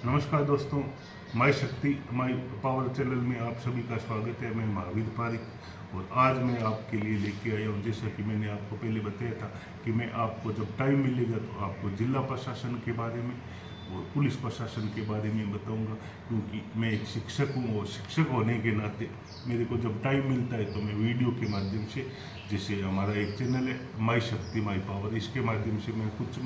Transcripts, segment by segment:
नमस्कार दोस्तों, माई शक्ति माई पावर चैनल में आप सभी का स्वागत है। मैं महावीर पारिक और आज मैं आपके लिए लेके आया हूँ, जैसा कि मैंने आपको पहले बताया था कि मैं आपको जब टाइम मिलेगा तो आपको जिला प्रशासन के बारे में और पुलिस प्रशासन के बारे में बताऊंगा, क्योंकि मैं एक शिक्षक हूँ और शिक्षक होने के नाते मेरे को जब टाइम मिलता है तो मैं वीडियो के माध्यम से, जैसे हमारा एक चैनल है माई शक्ति माई पावर, इसके माध्यम से मैं कुछ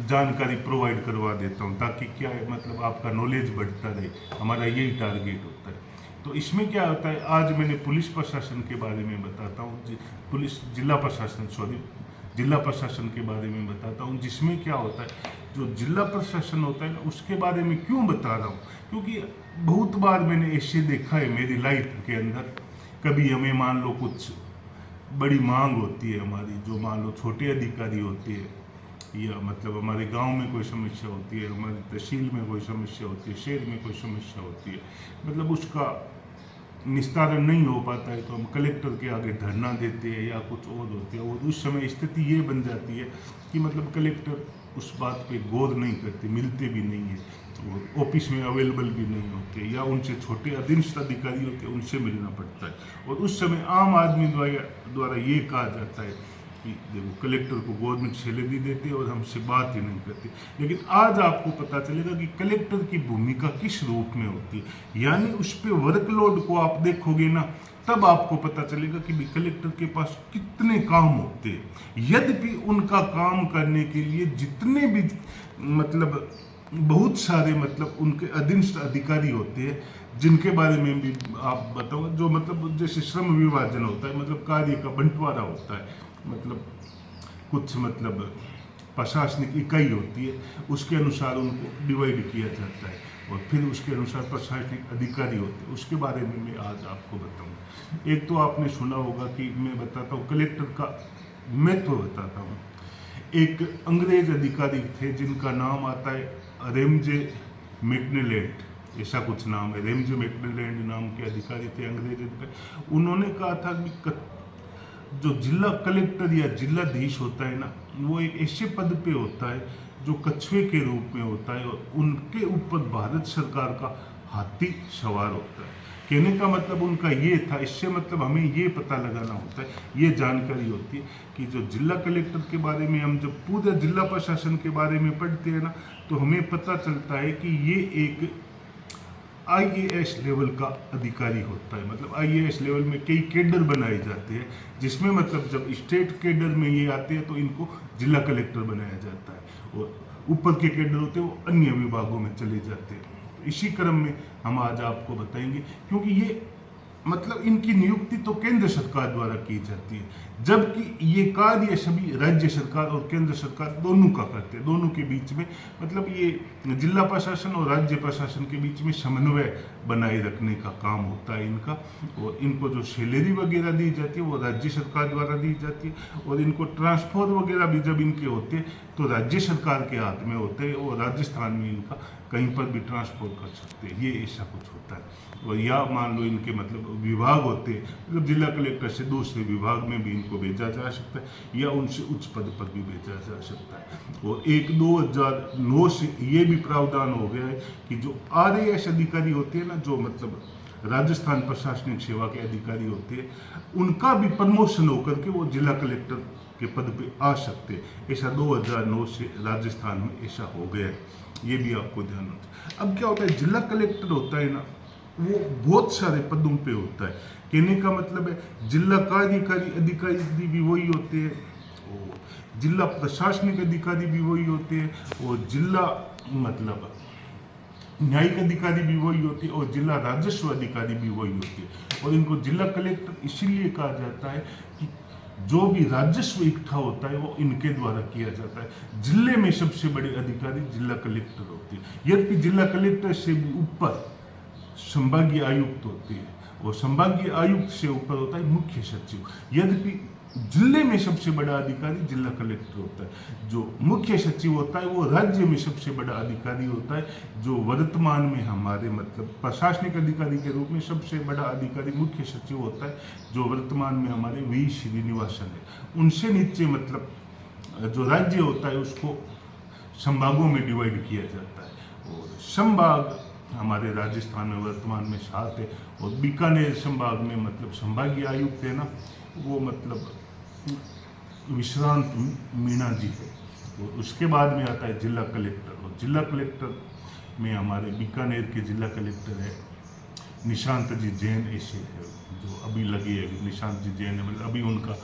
जानकारी प्रोवाइड करवा देता हूँ, ताकि क्या है आपका नॉलेज बढ़ता रहे। हमारा यही टारगेट होता है। तो इसमें क्या होता है, आज मैंने पुलिस प्रशासन के बारे में बताता हूँ, जिला प्रशासन के बारे में बताता हूँ। जिसमें क्या होता है, जो जिला प्रशासन होता है ना, उसके बारे में क्यों बता रहा हूँ, क्योंकि बहुत बार मैंने ऐसे देखा है मेरी लाइफ के अंदर। कभी हमें मान लो कुछ बड़ी मांग होती है हमारी, जो मान लो छोटे अधिकारी होते हैं, या हमारे गांव में कोई समस्या होती है, हमारी तहसील में कोई समस्या होती है, शहर में कोई समस्या होती है, उसका निस्तारण नहीं हो पाता है, तो हम कलेक्टर के आगे धरना देते हैं या कुछ और होते हैं। और उस समय स्थिति ये बन जाती है कि कलेक्टर उस बात पे गौर नहीं करते, मिलते भी नहीं है, और ऑफिस में अवेलेबल भी नहीं होते, या उनसे छोटे अधीनस्थ अधिकारी होते हैं उनसे मिलना पड़ता है। और उस समय आम आदमी द्वारा ये कहा जाता है कि देखो, कलेक्टर को गवर्नमेंट सैलरी देते और हमसे बात ही नहीं करते। लेकिन आज आपको पता चलेगा कि कलेक्टर की भूमिका किस रूप में होती है, यानी उस पर वर्कलोड को आप देखोगे ना, तब आपको पता चलेगा कि भी कलेक्टर के पास कितने काम होते हैं। यद्यपि उनका काम करने के लिए जितने भी बहुत सारे उनके अधीनस्थ अधिकारी होते हैं, जिनके बारे में भी आप बताओ, जो जैसे श्रम विभाजन होता है, कार्य का बंटवारा होता है, कुछ प्रशासनिक इकाई होती है, उसके अनुसार उनको डिवाइड किया जाता है, और फिर उसके अनुसार प्रशासनिक अधिकारी होते हैं। उसके बारे में मैं आज आपको बताऊंगा। एक तो आपने सुना होगा कि मैं बताता हूँ कलेक्टर का महत्व बताता हूँ। एक अंग्रेज अधिकारी थे जिनका नाम आता है रेमजे मैकडरमोट, ऐसा कुछ नाम है, रेमजे मैकडरमोट नाम के अधिकारी थे, अंग्रेज अधिकारी। उन्होंने कहा था कि जो जिला कलेक्टर या जिलाधीश होता है ना, वो एक ऐसे पद पे होता है जो कछुए के रूप में होता है, और उनके ऊपर भारत सरकार का हाथी सवार होता है। कहने का उनका ये था, इससे हमें ये पता लगाना होता है, ये जानकारी होती है कि जो जिला कलेक्टर के बारे में हम जब पूरे जिला प्रशासन के बारे में पढ़ते हैं ना, तो हमें पता चलता है कि ये एक IAS लेवल का अधिकारी होता है। IAS लेवल में कई कैडर बनाए जाते हैं, जिसमें जब स्टेट कैडर में ये आते हैं तो इनको जिला कलेक्टर बनाया जाता है, और ऊपर के कैडर होते हैं वो अन्य विभागों में चले जाते हैं। तो इसी क्रम में हम आज आपको बताएंगे, क्योंकि ये इनकी नियुक्ति तो केंद्र सरकार द्वारा की जाती है, जबकि ये कार्य सभी राज्य सरकार और केंद्र सरकार दोनों का करते हैं। दोनों के बीच में ये जिला प्रशासन और राज्य प्रशासन के बीच में समन्वय बनाए रखने का काम होता है इनका। और इनको जो सैलरी वगैरह दी जाती है वो राज्य सरकार द्वारा दी जाती है, और इनको ट्रांसफर वगैरह भी जब इनके होते हैं तो राज्य सरकार के हाथ में होते हैं, और राजस्थान में इनका कहीं पर भी ट्रांसफर कर सकते हैं, ये ऐसा कुछ होता है। और या मान लो इनके विभाग होते हैं, जिला कलेक्टर से दूसरे विभाग में भी इनको भेजा जा सकता है, या उनसे उच्च पद पर भी भेजा जा सकता है। और 2009 से ये भी प्रावधान हो गया है कि जो RAS अधिकारी होते हैं ना, जो राजस्थान प्रशासनिक सेवा के अधिकारी होते हैं, उनका भी प्रमोशन होकर के वो जिला कलेक्टर के पद पे आ सकते हैं। ऐसा 2009 से राजस्थान में ऐसा हो गया है, ये भी आपको ध्यान रखना है। अब क्या होता है, जिला कलेक्टर होता है ना, वो बहुत सारे पदों पे होता है। कहने का है, जिला कार्यकारी अधिकारी भी वही होते हैं, और जिला प्रशासनिक अधिकारी भी वही होते हैं, और जिला न्यायिक अधिकारी भी वही होती है, और जिला राजस्व अधिकारी भी वही होती है। और इनको जिला कलेक्टर इसीलिए कहा जाता है कि जो भी राजस्व इकट्ठा होता है वो इनके द्वारा किया जाता है। जिले में सबसे बड़े अधिकारी जिला कलेक्टर होते हैं, यद्यपि जिला कलेक्टर से भी ऊपर संभागीय आयुक्त होते हैं, और संभागीय आयुक्त से ऊपर होता है मुख्य सचिव। यद्यपि जिले में सबसे बड़ा अधिकारी जिला कलेक्टर होता है। जो मुख्य सचिव होता है वो राज्य में सबसे बड़ा अधिकारी होता है, जो वर्तमान में हमारे प्रशासनिक अधिकारी के रूप में सबसे बड़ा अधिकारी मुख्य सचिव होता है, जो वर्तमान में हमारे V श्रीनिवासन है। उनसे नीचे जो राज्य होता है उसको संभागों में डिवाइड किया जाता है, और संभाग हमारे राजस्थान में वर्तमान में 7 है, और बीकानेर संभाग में मतलब संभागीय आयुक्त है ना, वो मतलब विश्रांत मीणा जी है। और उसके बाद में आता है जिला कलेक्टर, और जिला कलेक्टर में हमारे बीकानेर के जिला कलेक्टर है निशांत जी जैन ऐसे है, जो अभी लगी है। निशांत जी जैन है, मतलब अभी उनका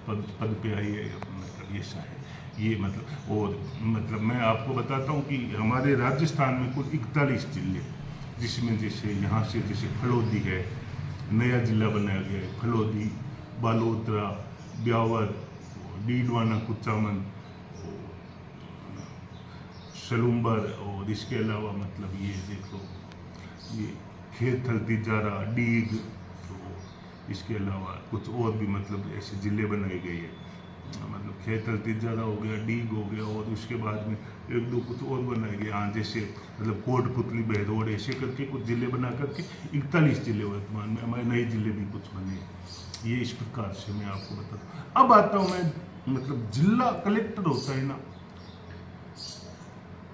पद पे आई है, मतलब ऐसा है ये मतलब। और मतलब मैं आपको बताता हूँ कि हमारे राजस्थान में कुल 41 जिले, जिसमें जैसे यहाँ से जैसे फलोदी है, नया जिला बनाया गया है, फलोदी, बालोतरा, ब्यावर, डीडवाना, कुचामन, सलूम्बर, और इसके अलावा मतलब ये देख लो, ये खेतल, तिजारा, डीग, तो इसके अलावा कुछ और भी मतलब ऐसे जिले बनाए गए हैं। मतलब खेतल, तिजारा हो गया, डीग हो गया, और उसके बाद में 1-2 कुछ और बनाए गए। हाँ, जैसे मतलब कोटपुतली, बहरोड, ऐसे करके कुछ जिले बना करके 41 जिले वर्तमान में, हमारे नए जिले भी कुछ बने। ये इस प्रकार से मैं आपको बताता हूँ। अब आता हूँ मैं, मतलब जिला कलेक्टर होता है ना,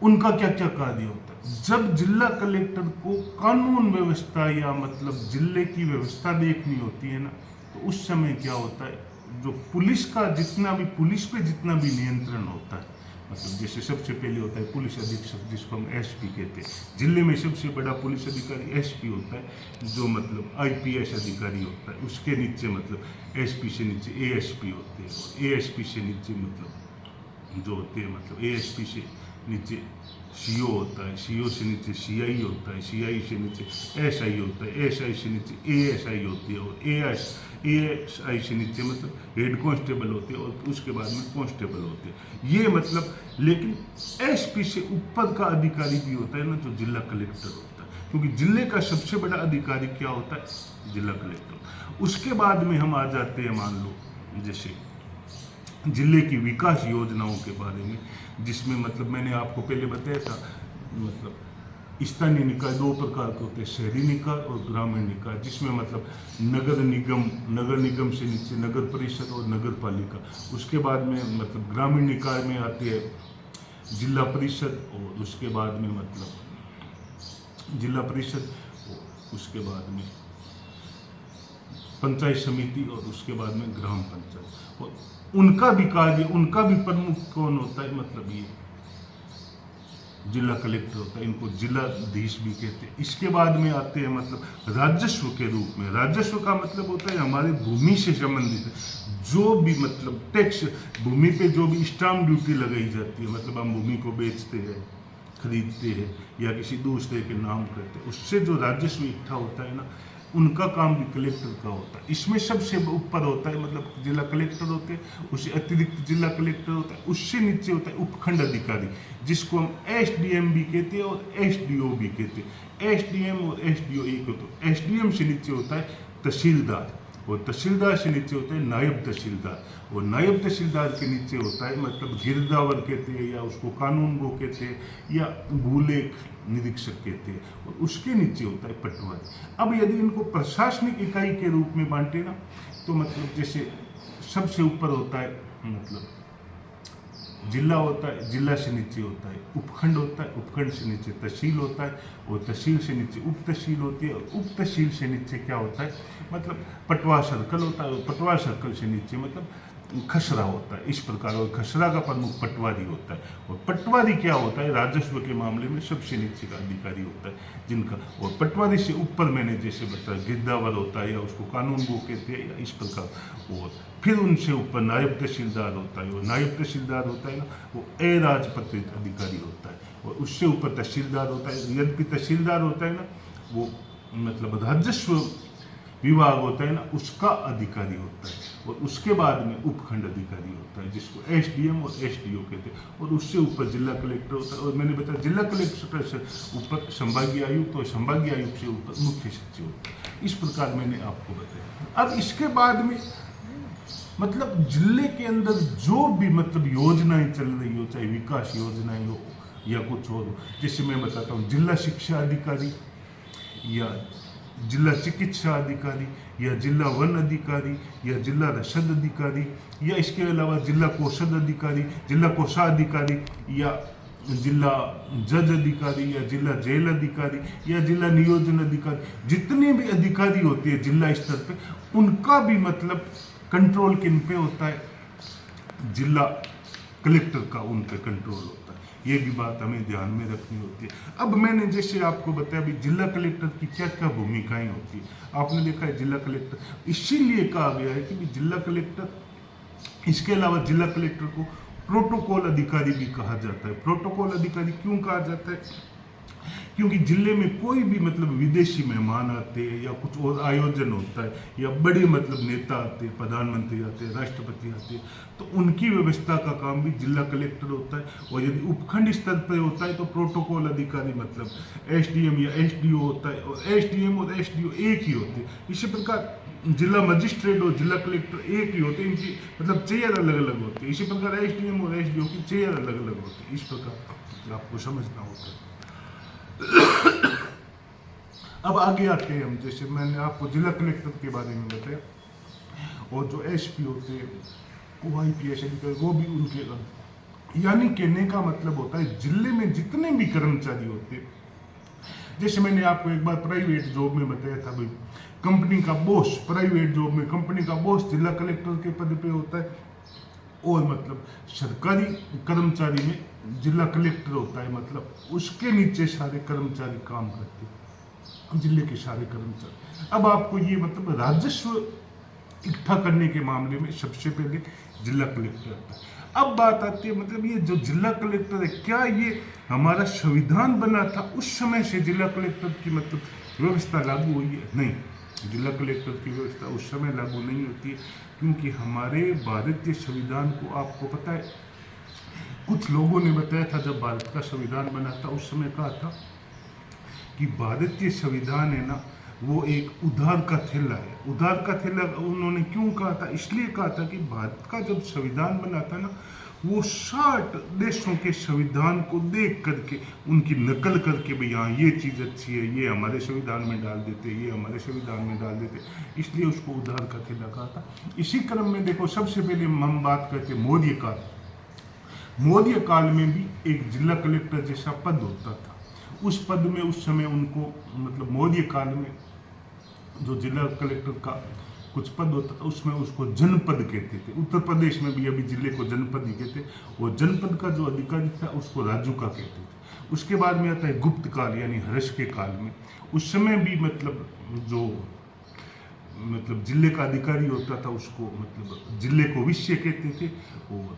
उनका क्या क्या कार्य होता है। जब जिला कलेक्टर को कानून व्यवस्था या मतलब जिले की व्यवस्था देखनी होती है ना, तो उस समय क्या होता है, जो पुलिस का जितना भी, पुलिस पे जितना भी नियंत्रण होता है, मतलब जैसे सबसे पहले होता है पुलिस अधीक्षक, जिसको हम एसपी कहते हैं। जिले में सबसे बड़ा पुलिस अधिकारी एसपी होता है, जो मतलब आईपीएस अधिकारी होता है। उसके नीचे मतलब एसपी से नीचे एएसपी होते हैं, और एएसपी से नीचे मतलब जो होते हैं, मतलब एएसपी से नीचे सीओ होता है, सीओ से नीचे सीआई होता है, सीआई से नीचे एसआई होता है, एसआई से नीचे एएसआई होती है, और एएसआई से नीचे मतलब हेड कांस्टेबल होते हैं, और उसके बाद में कांस्टेबल होते हैं। ये मतलब, लेकिन एसपी से ऊपर का अधिकारी भी होता है ना, जो जिला कलेक्टर होता है, क्योंकि जिले का सबसे बड़ा अधिकारी क्या होता है, जिला कलेक्टर। उसके बाद में हम आ जाते हैं, मान लो जैसे जिले की विकास योजनाओं के बारे में, जिसमें मतलब मैंने आपको पहले बताया था, मतलब स्थानीय निकाय 2 प्रकार के होते हैं, शहरी निकाय और ग्रामीण निकाय, जिसमें मतलब नगर निगम से नीचे नगर परिषद और नगर पालिका। उसके बाद में मतलब ग्रामीण निकाय में आती है जिला परिषद, और उसके बाद में मतलब जिला परिषद, उसके बाद में पंचायत समिति, और उसके बाद में ग्राम पंचायत। और उनका भी कार्य, उनका भी प्रमुख कौन होता है, मतलब ये जिला कलेक्टर होता है। इनको जिलाधीश भी कहते हैं। इसके बाद में आते हैं मतलब राजस्व के रूप में। राजस्व का मतलब होता है हमारे भूमि से संबंधित जो भी मतलब टैक्स, भूमि पे जो भी स्टाम्प ड्यूटी लगाई जाती है, मतलब हम भूमि को बेचते हैं, खरीदते हैं या किसी दूसरे के नाम करते हैं, उससे जो राजस्व इकट्ठा होता है ना, उनका काम भी कलेक्टर का होता है। इसमें सबसे ऊपर होता है मतलब जिला कलेक्टर होते हैं, उससे अतिरिक्त जिला कलेक्टर होता है, उससे नीचे होता है उपखंड अधिकारी, जिसको हम एसडीएम भी कहते हैं और एसडीओ भी कहते हैं। एसडीएम और एसडीओ एक होता है। एसडीएम से नीचे होता है तहसीलदार, और तहसीलदार से नीचे होते हैं नायब तहसीलदार, और नायब तहसीलदार के नीचे होता है मतलब गिरदावर कहते हैं, या उसको कानून गो कहते हैं, या भूलेख निरीक्षक कहते हैं, और उसके नीचे होता है पटवारी। अब यदि इनको प्रशासनिक इकाई के रूप में बांटे ना, तो मतलब जैसे सबसे ऊपर होता है मतलब जिला होता है, जिला से नीचे होता है उपखंड होता है, उपखंड से नीचे तहसील होता है, और तहसील से नीचे उप तहसील होती है, और उप तहसील से नीचे क्या होता है मतलब पटवार सर्कल होता है, और पटवार सर्कल से नीचे मतलब खसरा होता है। इस प्रकार, और खसरा का प्रमुख पटवारी होता है। और पटवारी क्या होता है, राजस्व के मामले में सबसे नीचे का अधिकारी होता है जिनका। और पटवारी से ऊपर मैंने जैसे बताया गिरदावर होता है, या उसको कानून गो कहते हैं, या इस प्रकार। और फिर उनसे ऊपर नायब तहसीलदार होता है, और नायब तहसीलदार होता है ना, वो अराजपत्रित अधिकारी होता है। और उससे ऊपर तहसीलदार होता है। यद्यपि तहसीलदार होता है ना, वो मतलब राजस्व विभाग होता है ना, उसका अधिकारी होता है। और उसके बाद में उपखंड अधिकारी होता है, जिसको एसडीएम और एसडीओ कहते हैं। और उससे ऊपर जिला कलेक्टर होता है। और मैंने बताया जिला कलेक्टर से ऊपर संभागीय आयुक्त, और संभागीय आयुक्त से ऊपर मुख्य सचिव होता है। इस प्रकार मैंने आपको बताया। अब इसके बाद में मतलब जिले के अंदर जो भी मतलब योजनाएं चल रही हो, चाहे विकास योजनाएं हो या कुछ और हो, जैसे मैं बताता हूँ जिला शिक्षा अधिकारी, या जिला चिकित्सा अधिकारी, या जिला वन अधिकारी, या जिला रसद अधिकारी, या इसके अलावा जिला कोषाधिकारी, जिला कोषाधिकारी, या जिला जज अधिकारी या जिला जेल अधिकारी या जिला नियोजन अधिकारी, जितने भी अधिकारी होते हैं जिला स्तर पे, उनका भी मतलब कंट्रोल किन पे होता है, जिला कलेक्टर का उन पे कंट्रोल होता है। ये भी बात हमें ध्यान में रखनी होती है। अब मैंने जैसे आपको बताया भी जिला कलेक्टर की क्या क्या भूमिकाएं होती है, आपने देखा है जिला कलेक्टर इसीलिए कहा गया है कि जिला कलेक्टर, इसके अलावा जिला कलेक्टर को प्रोटोकॉल अधिकारी भी कहा जाता है। प्रोटोकॉल अधिकारी क्यों कहा जाता है? क्योंकि जिले में कोई भी मतलब विदेशी मेहमान आते हैं या कुछ और आयोजन होता है या बड़े मतलब नेता आते हैं, प्रधानमंत्री आते हैं, राष्ट्रपति आते हैं, तो उनकी व्यवस्था का काम भी जिला कलेक्टर होता है। और यदि उपखंड स्तर पर होता है तो प्रोटोकॉल अधिकारी मतलब एसडीएम या एसडीओ होता है, और एसडीएम और एसडीओ एक ही होते हैं। इसी प्रकार जिला मजिस्ट्रेट और जिला कलेक्टर एक ही होते हैं, इनकी मतलब चेयर अलग अलग होती है। इसी प्रकार एसडीएम और एसडीओ की चेयर अलग अलग होती है। इस प्रकार आपको समझना होता है। अब आगे आते हैं हम, जैसे मैंने आपको जिला कलेक्टर के बारे में बताया, और जो एसपी होते हैं वो आईपीएस अधिकारी, वो भी उनके, यानी कहने का मतलब होता है जिले में जितने भी कर्मचारी होते हैं, जैसे मैंने आपको एक बार प्राइवेट जॉब में बताया था भाई, कंपनी का बॉस, प्राइवेट जॉब में कंपनी का बॉस जिला कलेक्टर के पद पे होता है, और मतलब सरकारी कर्मचारी में जिला कलेक्टर होता है, मतलब उसके नीचे सारे कर्मचारी काम करते हैं, जिले के सारे कर्मचारी। अब आपको ये मतलब राजस्व इकट्ठा करने के मामले में सबसे पहले जिला कलेक्टर आता है। अब बात आती है मतलब ये जो जिला कलेक्टर है, क्या ये हमारा संविधान बना था उस समय से जिला कलेक्टर की मतलब व्यवस्था लागू हुई है? नहीं, जिला कलेक्टर की व्यवस्था उस समय लागू नहीं होती है, क्योंकि हमारे भारतीय संविधान को आपको पता है, कुछ लोगों ने बताया था जब भारत का संविधान बना था उस समय कहा था कि भारतीय संविधान है ना, वो एक उधार का थैला है। उधार का थैला उन्होंने क्यों कहा था? इसलिए कहा था कि भारत का जब संविधान बना था ना, वो 60 देशों के संविधान को देख करके उनकी नकल करके भाई हाँ ये चीज़ अच्छी है, ये हमारे संविधान में डाल देते, ये हमारे संविधान में डाल देते, इसलिए उसको उधार का थैला कहा था। इसी क्रम में देखो, सबसे पहले हम बात करते मौर्य काल। मौर्य काल में भी एक जिला कलेक्टर जैसा पद होता था। उस पद में उस समय उनको मतलब मौर्य काल में जो जिला कलेक्टर का कुछ पद होता था उसमें उसको जनपद कहते थे। उत्तर प्रदेश में भी अभी जिले को जनपद ही कहते, और जनपद का जो अधिकारी था उसको राजुका कहते थे। उसके बाद में आता है गुप्त काल, यानी हर्ष के काल में। उस समय भी मतलब जो मतलब जिले का अधिकारी होता था उसको मतलब जिले को विषय कहते थे, और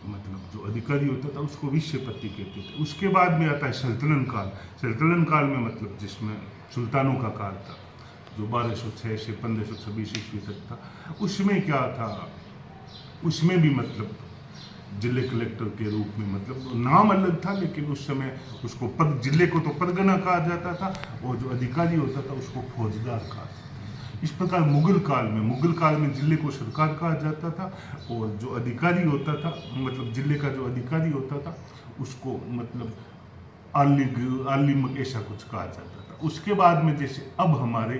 मतलब जो अधिकारी होता था उसको विषयपति कहते थे। उसके बाद में आता है सल्तनत काल। सल्तनत काल में मतलब जिसमें सुल्तानों का काल था, जो 1206 से 1526 ईस्वी तक था, उसमें क्या था, उसमें भी मतलब जिले कलेक्टर के रूप में मतलब नाम अलग था, लेकिन उस समय उसको पद, जिले को तो परगना कहा जाता था, और जो अधिकारी होता था उसको फौजदार कहा जाता था। इस प्रकार मुगल काल में जिले को सरकार कहा जाता था, और जो अधिकारी होता था मतलब जिले का जो अधिकारी होता था उसको मतलब आलिम ऐसा कुछ कहा जाता था। उसके बाद में जैसे अब हमारे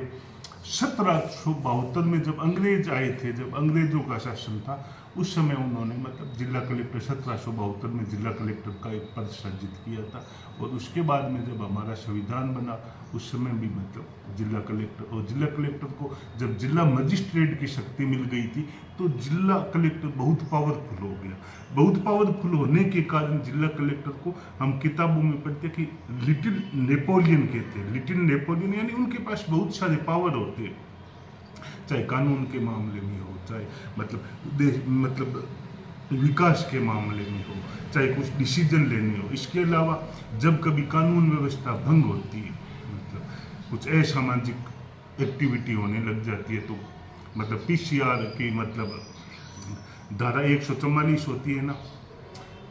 1772 में जब अंग्रेज आए थे, जब अंग्रेजों का शासन था, उस समय उन्होंने मतलब जिला कलेक्टर 1772 में जिला कलेक्टर का एक पद सृजित किया था। और उसके बाद में जब हमारा संविधान बना उस समय भी मतलब जिला कलेक्टर, और जिला कलेक्टर को जब जिला मजिस्ट्रेट की शक्ति मिल गई थी तो जिला कलेक्टर बहुत पावरफुल हो गया। बहुत पावरफुल होने के कारण जिला कलेक्टर को हम किताबों में पढ़ते कि लिटिल नेपोलियन कहते हैं। लिटिल नेपोलियन यानी उनके पास बहुत सारे पावर होते हैं, चाहे कानून के मामले में हो, चाहे मतलब विकास के मामले में हो, चाहे कुछ डिसीजन लेने हो। इसके अलावा जब कभी कानून व्यवस्था भंग होती है, मतलब कुछ असामाजिक एक्टिविटी होने लग जाती है, तो मतलब पीसीआर की मतलब धारा 144 होती है ना,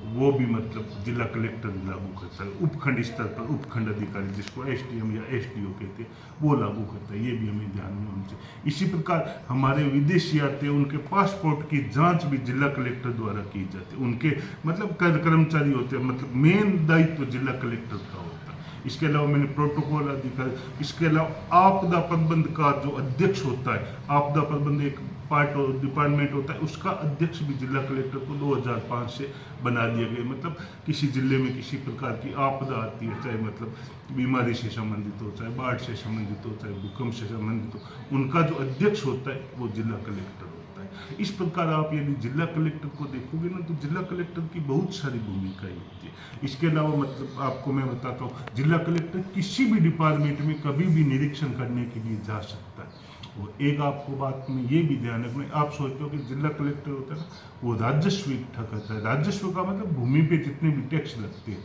वो भी मतलब जिला कलेक्टर लागू करता है। उपखंड स्तर पर उपखंड अधिकारी, जिसको एसडीएम या एसडीओ कहते हैं, वो लागू करता है। ये भी हमें ध्यान में होना चाहिए। इसी प्रकार हमारे विदेशी आते हैं, उनके पासपोर्ट की जांच भी जिला कलेक्टर द्वारा की जाती है। उनके मतलब कर्मचारी होते हैं, मतलब मेन दायित्व जिला कलेक्टर का होता है। इसके अलावा मैंने प्रोटोकॉल अधिकारी, इसके अलावा आपदा प्रबंध का जो अध्यक्ष होता है, आपदा प्रबंध एक पार्ट और डिपार्टमेंट होता है उसका अध्यक्ष भी जिला कलेक्टर को 2005 से बना दिया गया। मतलब किसी जिले में किसी प्रकार की आपदा आती है, चाहे मतलब बीमारी से संबंधित हो, चाहे बाढ़ से संबंधित हो, चाहे भूकंप से संबंधित हो, उनका जो अध्यक्ष होता है वो जिला कलेक्टर होता है। इस प्रकार आप यदि जिला कलेक्टर को देखोगे ना तो जिला कलेक्टर की बहुत सारी भूमिकाएं होती है। इसके अलावा मतलब आपको मैं बताता हूँ, जिला कलेक्टर किसी भी डिपार्टमेंट में कभी भी निरीक्षण करने के लिए जा सकता है। और एक आपको बात में ये भी ध्यान रखना, आप सोचते हो कि जिला कलेक्टर होता है ना वो राजस्व इकट्ठा करता है। राजस्व का मतलब भूमि पे जितने भी टैक्स लगते हैं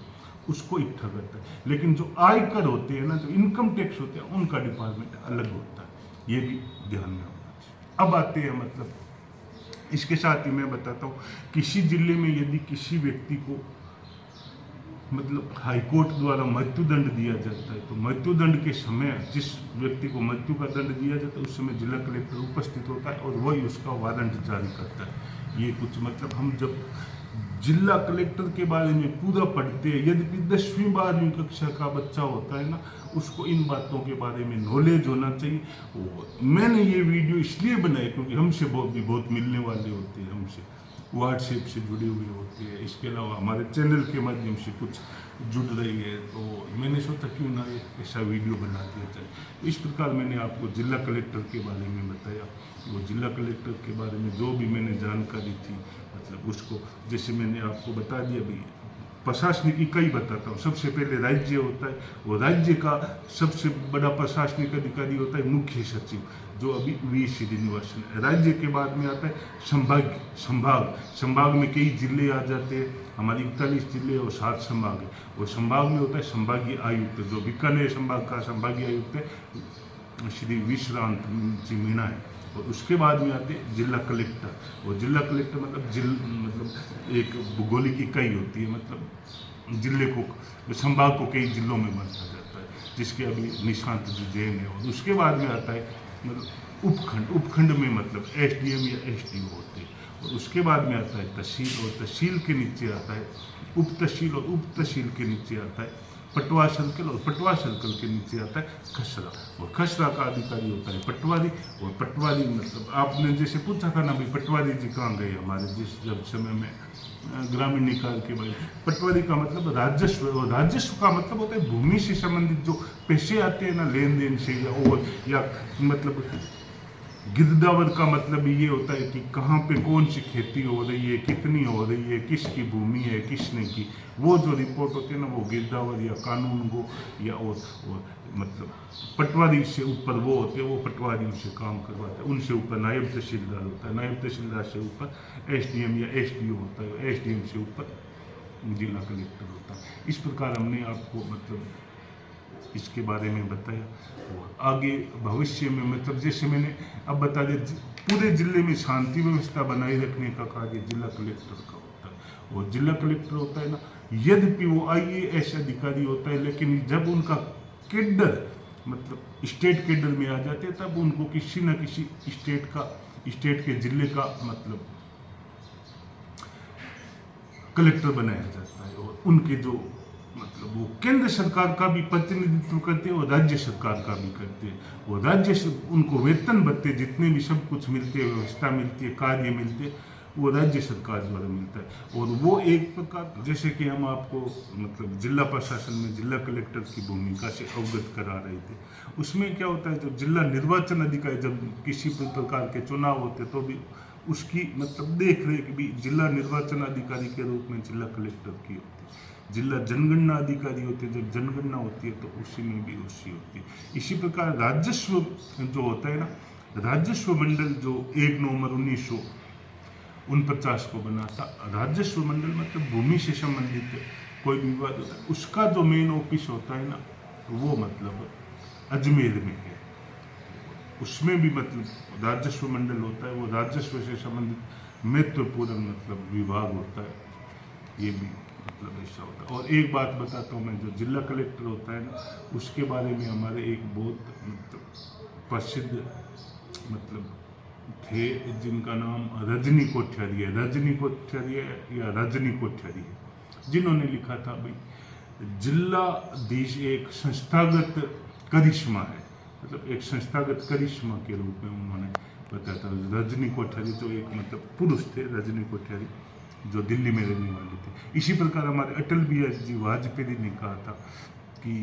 उसको इकट्ठा करता है, लेकिन जो आयकर होते हैं ना, जो इनकम टैक्स होते हैं, उनका डिपार्टमेंट अलग होता है। ये भी ध्यान में होना चाहिए। अब आते हैं मतलब इसके साथ ही मैं बताता हूँ, किसी जिले में यदि किसी व्यक्ति को मतलब हाईकोर्ट द्वारा मृत्युदंड दिया जाता है तो मृत्युदंड के समय जिस व्यक्ति को मृत्यु का दंड दिया जाता है उस समय जिला कलेक्टर उपस्थित होता है और वही उसका वारंट जारी करता है। ये कुछ मतलब हम जब जिला कलेक्टर के बारे में पूरा पढ़ते हैं, यदि 10वीं 12वीं कक्षा का बच्चा होता है ना, उसको इन बातों के बारे में नॉलेज होना चाहिए। और मैंने ये वीडियो इसलिए बनाई क्योंकि हमसे बहुत मिलने वाले होते हैं, हमसे व्हाट्सएप से जुड़े हुए होते हैं, इसके अलावा हमारे चैनल के माध्यम से कुछ जुड़ रही है, तो मैंने सोचा क्यों ना एक ऐसा वीडियो बना दिया जाए। इस प्रकार मैंने आपको जिला कलेक्टर के बारे में बताया। वो जिला कलेक्टर के बारे में जो भी मैंने जानकारी थी मतलब उसको, जैसे मैंने आपको बता दिया भी, प्रशासनिक इकाई बताता हूँ। सबसे पहले राज्य होता है, वो राज्य का सबसे बड़ा प्रशासनिक अधिकारी होता है मुख्य सचिव, जो अभी वी श्रीनिवासन है। राज्य के बाद में आता है संभाग में कई जिले आ जाते हैं, हमारी 41 जिले और 7 संभाग है। और संभाग में होता है संभागीय आयुक्त, जो बीकानेर संभाग का संभागीय आयुक्त है श्री विश्रांत जी मीणा है। और उसके बाद में आते जिला कलेक्टर। और जिला कलेक्टर मतलब एक भूगोलिक इकाई होती है, मतलब जिले को संभाग को कई जिलों में बांटा जाता है, जिसके अभी निशांत जी जैन है। और उसके बाद में आता है मतलब उपखंड में मतलब SDM या SDO होते हैं। और उसके बाद में आता है तहसील, और तहसील के नीचे आता है उप तहसील, और उप तहसील के नीचे आता है पटवा सर्कल, और पटवा सर्कल के नीचे आता है खसरा, और खसरा का अधिकारी होता है पटवारी। और पटवारी मतलब आपने जैसे पूछा था ना भाई पटवारी जी कहाँ गए हमारे, जब समय में ग्रामीण निकाय के बारे में, पटवारी का मतलब राजस्व, और राजस्व का मतलब होता है भूमि से संबंधित जो पैसे आते हैं ना लेन देन से, या मतलब गिरदावर का मतलब ये होता है कि कहाँ पे कौन सी खेती हो रही है, कितनी हो रही है, किसकी भूमि है, किसने की, वो जो रिपोर्ट होती है ना वो गिरदावर या कानून को या और मतलब पटवारी से ऊपर वो होते हैं, वो पटवारियों से काम करवाते हैं। उनसे ऊपर नायब तहसीलदार होता है, नायब तहसीलदार से ऊपर SDM या SDO होता है, SDM से ऊपर जिला कलेक्टर होता है। इस प्रकार हमने आपको मतलब इसके बारे में बताया। और आगे भविष्य में मतलब जैसे मैंने अब बता दिया, पूरे जिले में शांति व्यवस्था बनाए रखने का कार्य जिला कलेक्टर का होता है। और जिला कलेक्टर होता है ना, यद्यपि वो IAS अधिकारी होता है, लेकिन जब उनका कैडर मतलब स्टेट कैडर में आ जाते हैं तब उनको किसी न किसी स्टेट के जिले का मतलब कलेक्टर बनाया जाता है। और उनके जो मतलब वो केंद्र सरकार का भी प्रतिनिधित्व करते हैं और राज्य सरकार का भी करते हैं। और राज्य से उनको वेतन भत्ते जितने भी सब कुछ मिलते हैं, व्यवस्था मिलती है, कार्य मिलते हैं, वो राज्य सरकार द्वारा मिलता है। और वो एक प्रकार जैसे कि हम आपको मतलब जिला प्रशासन में जिला कलेक्टर की भूमिका से अवगत करा रहे थे, उसमें क्या होता है, जो जिला निर्वाचन अधिकारी जब किसी प्रकार के चुनाव होते तो भी उसकी मतलब देख रेख भी जिला निर्वाचन अधिकारी के रूप में जिला कलेक्टर की होती है। जिला जनगणना अधिकारी होते हैं, जब जनगणना होती है तो उसी में भी उसी होती है। इसी प्रकार राजस्व जो होता है ना, राजस्व मंडल जो 1 नवंबर 1949 को बना था, राजस्व मंडल मतलब भूमि से संबंधित कोई भी विवाद होता है, उसका जो मेन ऑफिस होता है ना वो मतलब अजमेर में है। उसमें भी मतलब राजस्व मंडल होता है, वो राजस्व से संबंधित महत्वपूर्ण मतलब विभाग होता है, ये भी मतलब ऐसा होता है। और एक बात बताता हूँ मैं, जो जिला कलेक्टर होता है ना उसके बारे में हमारे एक बहुत मतलब प्रसिद्ध मतलब थे जिनका नाम रजनी कोठारी है, या रजनी कोठारी है, जिन्होंने लिखा था भाई जिलाधीश एक संस्थागत करिश्मा है, मतलब एक संस्थागत करिश्मा के रूप में उन्होंने बताता हूँ। रजनी कोठारी जो एक मतलब पुरुष थे, रजनी कोठारी, जो दिल्ली में रहने वाले थे। इसी प्रकार हमारे अटल बिहारी जी वाजपेयी ने कहा था कि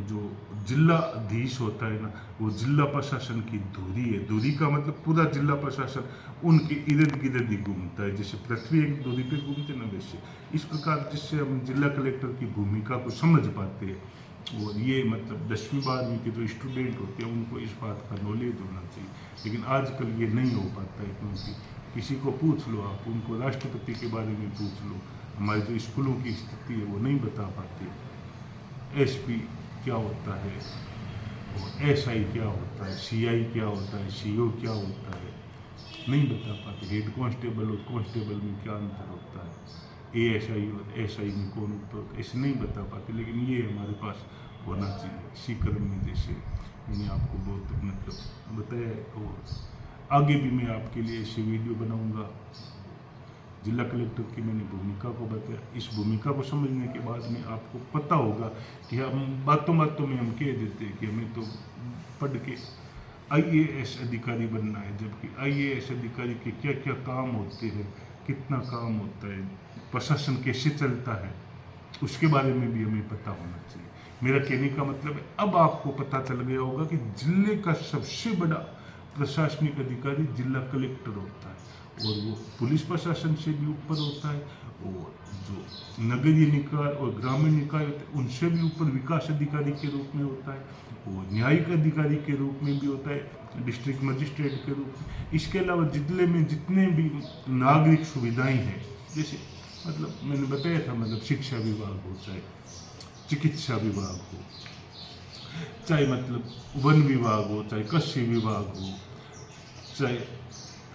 जो जिलाधीश होता है ना, वो जिला प्रशासन की धुरी है। धुरी का मतलब पूरा जिला प्रशासन उनके इर्द गिर्द ही घूमता है, जैसे पृथ्वी एक धुरी पे घूमते ना, वैसे इस प्रकार जिससे हम जिला कलेक्टर की भूमिका को समझ पाते हैं। और ये मतलब 10वीं 12वीं के जो स्टूडेंट होते हैं उनको इस बात का नॉलेज होना चाहिए, लेकिन आजकल ये नहीं हो पाता है, क्योंकि किसी को पूछ लो आप, उनको राष्ट्रपति के बारे में पूछ लो, हमारे जो स्कूलों की स्थिति है वो नहीं बता पाते। एसपी क्या होता है, और एसआई क्या होता है, सीआई क्या होता है, सीओ क्या होता है, नहीं बता पाते। हेड कांस्टेबल और कांस्टेबल में क्या अंतर होता है, एएसआई और एसआई में कौन अंतर होता है, ऐसे नहीं बता पाते। लेकिन ये हमारे पास होना चाहिए इसी क्रम में, जैसे मैंने आपको बहुत मतलब बताया है। और आगे भी मैं आपके लिए ऐसी वीडियो बनाऊंगा। जिला कलेक्टर की मैंने भूमिका को बताया। इस भूमिका को समझने के बाद में आपको पता होगा कि हम बातों में हम कह देते हैं कि हमें तो पढ़ के आईएएस अधिकारी बनना है, जबकि आईएएस अधिकारी के क्या क्या काम होते हैं, कितना काम होता है, प्रशासन कैसे चलता है, उसके बारे में भी हमें पता होना चाहिए। मेरा कहने का मतलब है, अब आपको पता चल गया होगा कि जिले का सबसे बड़ा प्रशासनिक अधिकारी जिला कलेक्टर होता है, और वो पुलिस प्रशासन से भी ऊपर होता है, और जो नगरीय निकाय और ग्रामीण निकाय होते हैं उनसे भी ऊपर विकास अधिकारी के रूप में होता है, वो न्यायिक अधिकारी के रूप में भी होता है, डिस्ट्रिक्ट मजिस्ट्रेट के रूप में। इसके अलावा जिले में जितने भी नागरिक सुविधाएं हैं, जैसे मतलब मैंने बताया था, मतलब शिक्षा विभाग हो, चाहे चिकित्सा विभाग हो, चाहे मतलब वन विभाग हो, चाहे कृषि विभाग हो, चाहे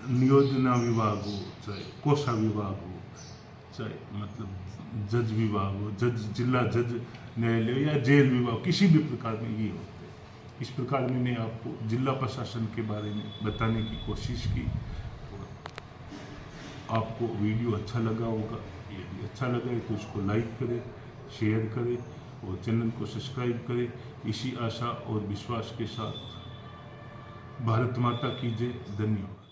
नियोजना विभाग हो, चाहे कोषा विभाग हो, चाहे मतलब जज विभाग हो, जज जिला जज न्यायालय या जेल विभाग, किसी भी प्रकार में ये होते हैं। इस प्रकार मैंने आपको जिला प्रशासन के बारे में बताने की कोशिश की। आपको वीडियो अच्छा लगा होगा, यदि अच्छा लगा है तो इसको लाइक करें, शेयर करें और चैनल को सब्सक्राइब करें। इसी आशा और विश्वास के साथ भारत माता की जय। धन्यवाद।